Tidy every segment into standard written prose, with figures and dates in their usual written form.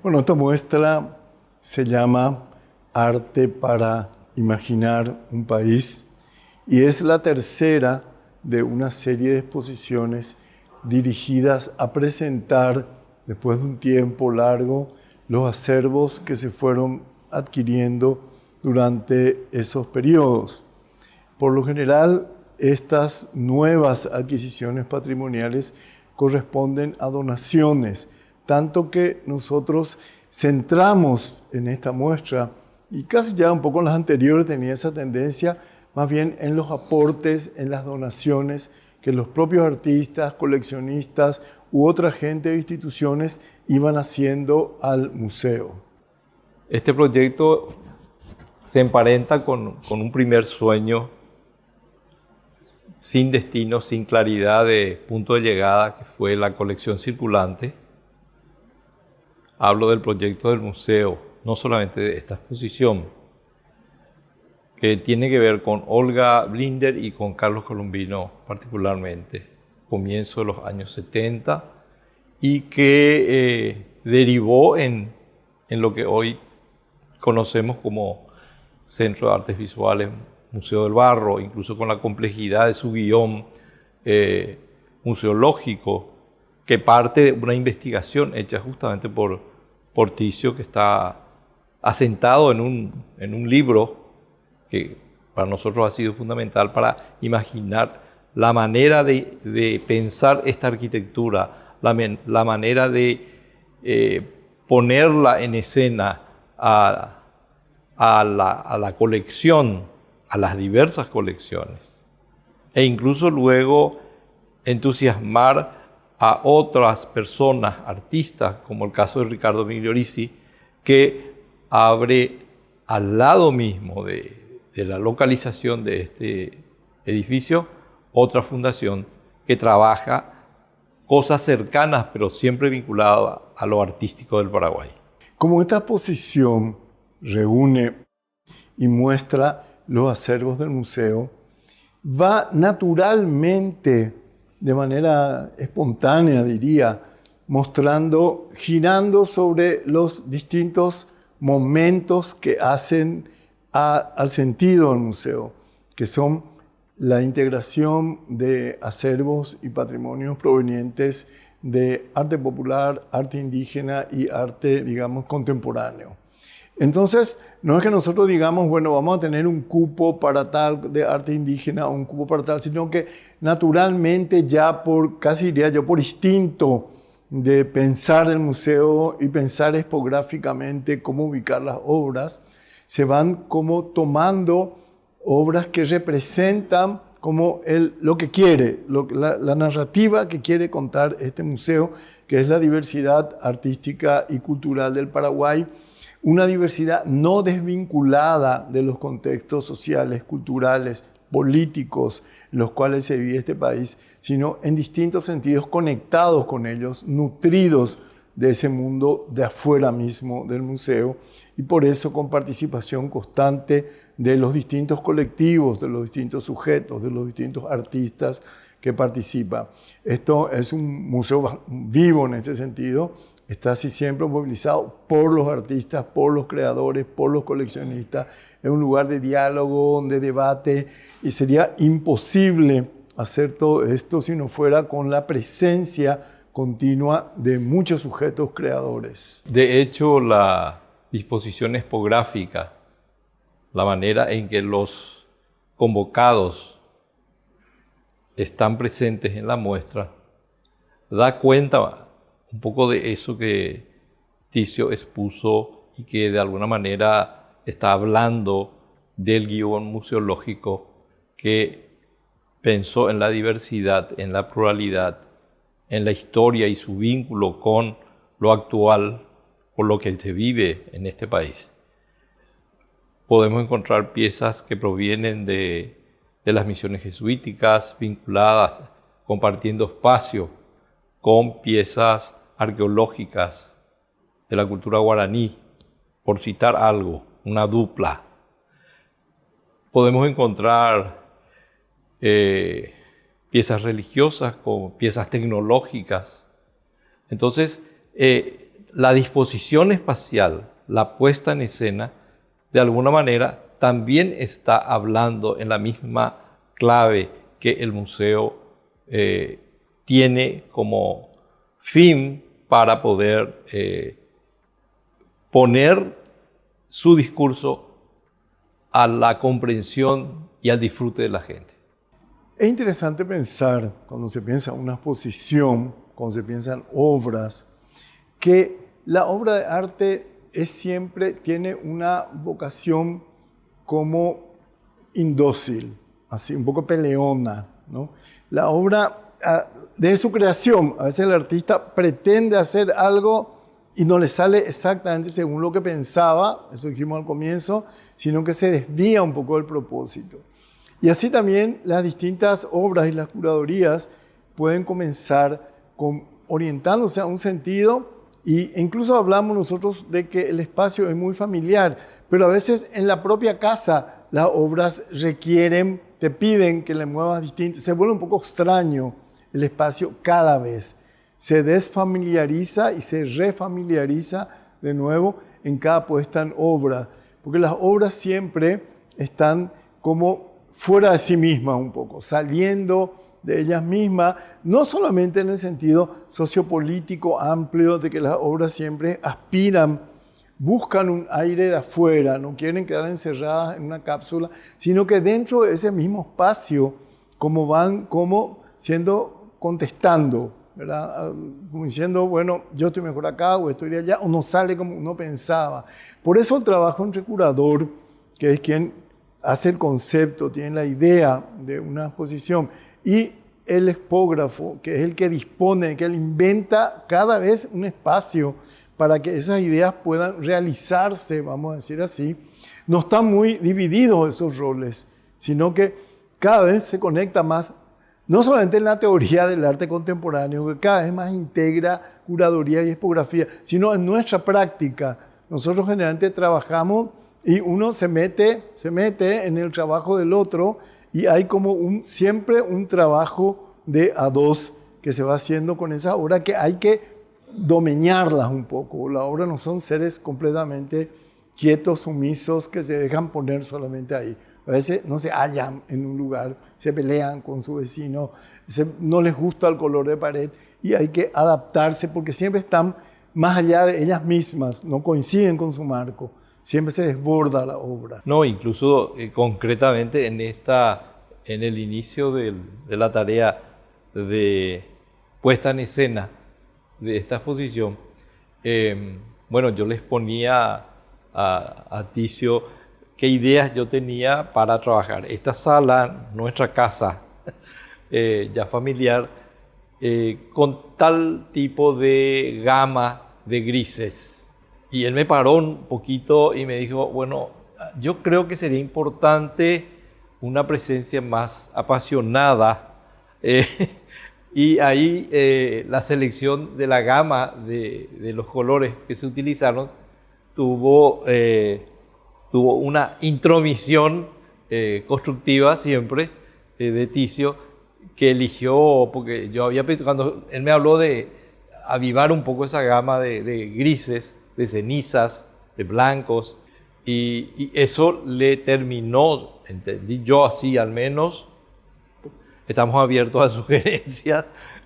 Bueno, esta muestra se llama Arte para Imaginar un País y es la tercera de una serie de exposiciones dirigidas a presentar, después de un tiempo largo, los acervos que se fueron adquiriendo durante esos periodos. Por lo general, estas nuevas adquisiciones patrimoniales corresponden a donaciones, tanto que nosotros centramos en esta muestra, y casi ya un poco en las anteriores tenía esa tendencia, más bien en los aportes, en las donaciones que los propios artistas, coleccionistas u otra gente de instituciones iban haciendo al museo. Este proyecto se emparenta con un primer sueño sin destino, sin claridad de punto de llegada, que fue la colección circulante. Hablo del proyecto del museo, no solamente de esta exposición, que tiene que ver con Olga Blinder y con Carlos Colombino particularmente, comienzo de los años 70, y que derivó en lo que hoy conocemos como Centro de Artes Visuales, Museo del Barro, incluso con la complejidad de su guión museológico, que parte de una investigación hecha justamente por Ticio, que está asentado en un libro que para nosotros ha sido fundamental para imaginar la manera de pensar esta arquitectura, la manera de ponerla en escena a la colección, a las diversas colecciones, e incluso luego entusiasmar a otras personas, artistas, como el caso de Riccardo Migliorisi, que abre al lado mismo de la localización de este edificio otra fundación que trabaja cosas cercanas, pero siempre vinculadas a lo artístico del Paraguay. Como esta exposición reúne y muestra los acervos del museo, va naturalmente, de manera espontánea diría, mostrando, girando sobre los distintos momentos que hacen al sentido del museo, que son la integración de acervos y patrimonios provenientes de arte popular, arte indígena y arte, digamos, contemporáneo. Entonces, no es que nosotros digamos, bueno, vamos a tener un cupo para tal de arte indígena o un cupo para tal, sino que naturalmente ya casi diría yo, por instinto de pensar el museo y pensar expográficamente cómo ubicar las obras, se van como tomando obras que representan como lo que quiere, la narrativa que quiere contar este museo, que es la diversidad artística y cultural del Paraguay, una diversidad no desvinculada de los contextos sociales, culturales, políticos en los cuales se vive este país, sino en distintos sentidos conectados con ellos, nutridos de ese mundo de afuera mismo del museo, y por eso con participación constante de los distintos colectivos, de los distintos sujetos, de los distintos artistas que participan. Esto es un museo vivo en ese sentido, está así siempre movilizado por los artistas, por los creadores, por los coleccionistas. Es un lugar de diálogo, de debate, y sería imposible hacer todo esto si no fuera con la presencia continua de muchos sujetos creadores. De hecho, la disposición expográfica, la manera en que los convocados están presentes en la muestra, da cuenta un poco de eso que Ticio expuso y que de alguna manera está hablando del guión museológico que pensó en la diversidad, en la pluralidad, en la historia y su vínculo con lo actual, con lo que se vive en este país. Podemos encontrar piezas que provienen de las misiones jesuíticas vinculadas, compartiendo espacio con piezas arqueológicas de la cultura guaraní, por citar algo, una dupla. Podemos encontrar piezas religiosas con piezas tecnológicas. Entonces, la disposición espacial, la puesta en escena, de alguna manera también está hablando en la misma clave que el museo tiene como fin para poder poner su discurso a la comprensión y al disfrute de la gente. Es interesante pensar, cuando se piensa en una exposición, cuando se piensa en obras, que la obra de arte siempre tiene una vocación como indócil, así un poco peleona, ¿no? La obra, de su creación, a veces el artista pretende hacer algo y no le sale exactamente según lo que pensaba, eso dijimos al comienzo, sino que se desvía un poco del propósito. Y así también las distintas obras y las curadurías pueden comenzar orientándose a un sentido, e incluso hablamos nosotros de que el espacio es muy familiar, pero a veces en la propia casa las obras te piden que le muevas distinto, se vuelve un poco extraño el espacio cada vez. Se desfamiliariza y se refamiliariza de nuevo en cada puesta en obra, porque las obras siempre están como fuera de sí mismas un poco, saliendo de ellas mismas, no solamente en el sentido sociopolítico amplio de que las obras siempre aspiran, buscan un aire de afuera, no quieren quedar encerradas en una cápsula, sino que dentro de ese mismo espacio, como van contestando, ¿verdad? Como diciendo, bueno, yo estoy mejor acá o estoy de allá, o no sale como uno pensaba. Por eso el trabajo entre curador, que es quien hace el concepto, tiene la idea de una exposición, y el expógrafo, que es el que dispone, que él inventa cada vez un espacio para que esas ideas puedan realizarse, vamos a decir así. No están muy divididos esos roles, sino que cada vez se conecta más, no solamente en la teoría del arte contemporáneo, que cada vez más integra curaduría y expografía, sino en nuestra práctica. Nosotros generalmente trabajamos y uno se mete en el trabajo del otro y hay como siempre un trabajo de a dos que se va haciendo con esa obra, que hay que domeñarlas un poco. La obra no son seres completamente quietos, sumisos, que se dejan poner solamente ahí. A veces no se hallan en un lugar, se pelean con su vecino, no les gusta el color de pared y hay que adaptarse porque siempre están más allá de ellas mismas, no coinciden con su marco. Siempre se desborda la obra. No, incluso concretamente en el inicio de la tarea de puesta en escena de esta exposición, bueno, yo les ponía a Ticio qué ideas yo tenía para trabajar. Esta sala, nuestra casa ya familiar, con tal tipo de gama de grises. Y él me paró un poquito y me dijo, bueno, yo creo que sería importante una presencia más apasionada. Y ahí la selección de la gama de los colores que se utilizaron tuvo una intromisión constructiva siempre de Ticio, que eligió, porque yo había pensado, cuando él me habló de avivar un poco esa gama de grises, de cenizas, de blancos, y eso le terminó, entendí yo así al menos, estamos abiertos a sugerencias,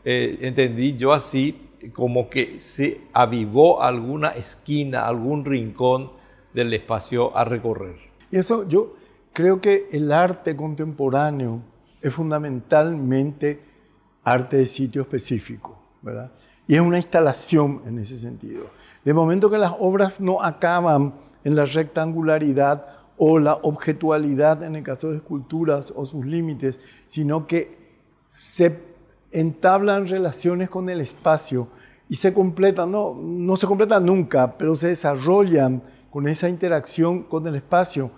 entendí yo así, como que se avivó alguna esquina, algún rincón del espacio a recorrer. Y eso yo creo que el arte contemporáneo es fundamentalmente arte de sitio específico, ¿verdad? Y es una instalación en ese sentido. De momento que las obras no acaban en la rectangularidad o la objetualidad en el caso de esculturas o sus límites, sino que se entablan relaciones con el espacio y se completan, no se completan nunca, pero se desarrollan con esa interacción con el espacio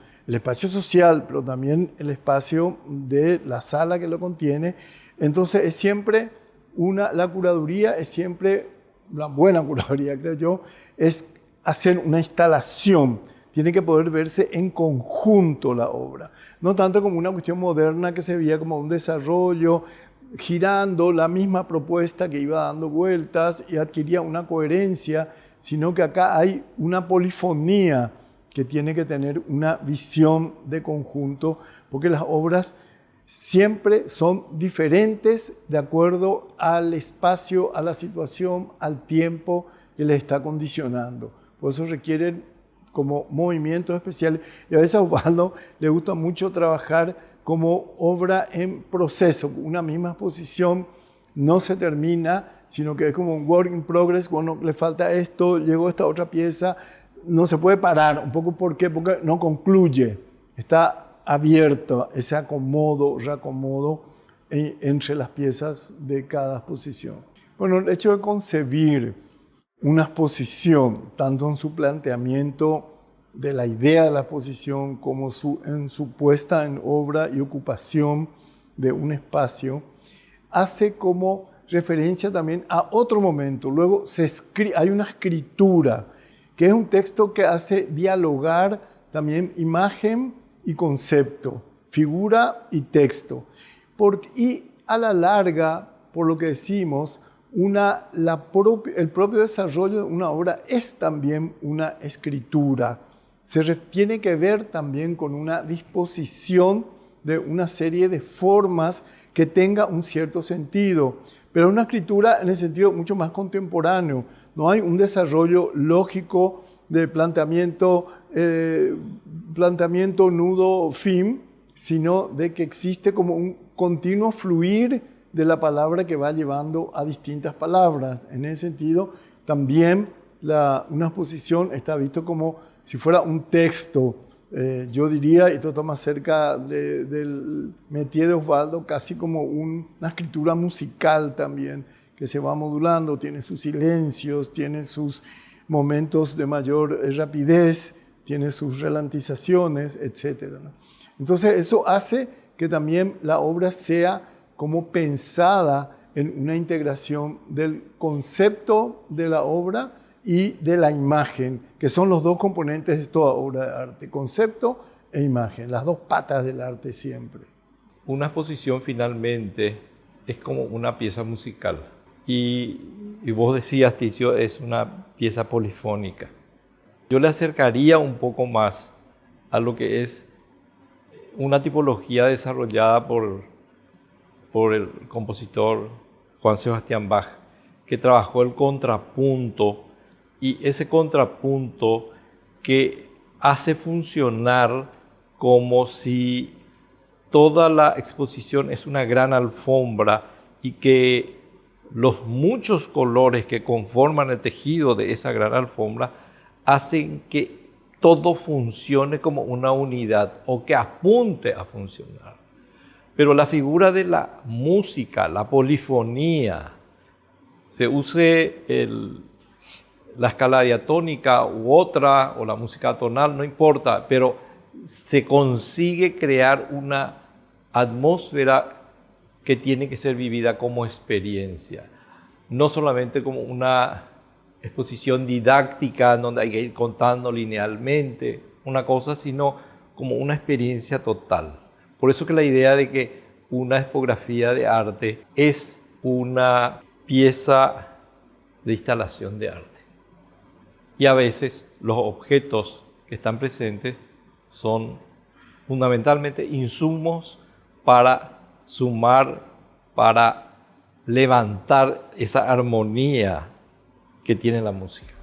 social, pero también el espacio de la sala que lo contiene. Entonces es siempre la curaduría es siempre, la buena curaduría creo yo, es hacer una instalación. Tiene que poder verse en conjunto la obra, no tanto como una cuestión moderna que se veía como un desarrollo, girando la misma propuesta que iba dando vueltas y adquiría una coherencia, sino que acá hay una polifonía que tiene que tener una visión de conjunto, porque las obras siempre son diferentes de acuerdo al espacio, a la situación, al tiempo que les está condicionando. Por eso requieren como movimientos especiales. Y a veces a Osvaldo le gusta mucho trabajar como obra en proceso. Una misma exposición no se termina, sino que es como un work in progress. Bueno, le falta esto, llegó esta otra pieza. No se puede parar. Un poco ¿por qué? Porque no concluye. Está abierto ese acomodo, reacomodo entre las piezas de cada exposición. Bueno, el hecho de concebir una exposición, tanto en su planteamiento de la idea de la exposición como en su puesta en obra y ocupación de un espacio, hace como referencia también a otro momento. Luego hay una escritura, que es un texto que hace dialogar también imagen y concepto, figura y texto. Y a la larga, por lo que decimos, el propio desarrollo de una obra es también una escritura. Tiene que ver también con una disposición de una serie de formas que tenga un cierto sentido, pero una escritura en el sentido mucho más contemporáneo. No hay un desarrollo lógico de planteamiento nudo fin, sino de que existe como un continuo fluir de la palabra que va llevando a distintas palabras. En ese sentido, también una exposición está visto como si fuera un texto. Yo diría, y esto está más cerca del métier de Osvaldo, casi como una escritura musical también, que se va modulando, tiene sus silencios, tiene sus momentos de mayor rapidez, tiene sus ralentizaciones, etc. ¿no? Entonces eso hace que también la obra sea como pensada en una integración del concepto de la obra y de la imagen, que son los dos componentes de toda obra de arte, concepto e imagen, las dos patas del arte siempre. Una exposición finalmente es como una pieza musical. Y vos decías, Ticio, es una pieza polifónica. Yo le acercaría un poco más a lo que es una tipología desarrollada por el compositor Juan Sebastián Bach, que trabajó el contrapunto, y ese contrapunto que hace funcionar como si toda la exposición es una gran alfombra y que los muchos colores que conforman el tejido de esa gran alfombra hacen que todo funcione como una unidad o que apunte a funcionar. Pero la figura de la música, la polifonía, se use la escala diatónica u otra, o la música tonal, no importa, pero se consigue crear una atmósfera que tiene que ser vivida como experiencia, no solamente como una exposición didáctica donde hay que ir contando linealmente una cosa, sino como una experiencia total. Por eso que la idea de que una expografía de arte es una pieza de instalación de arte. Y a veces los objetos que están presentes son fundamentalmente insumos para sumar, para levantar esa armonía que tiene la música.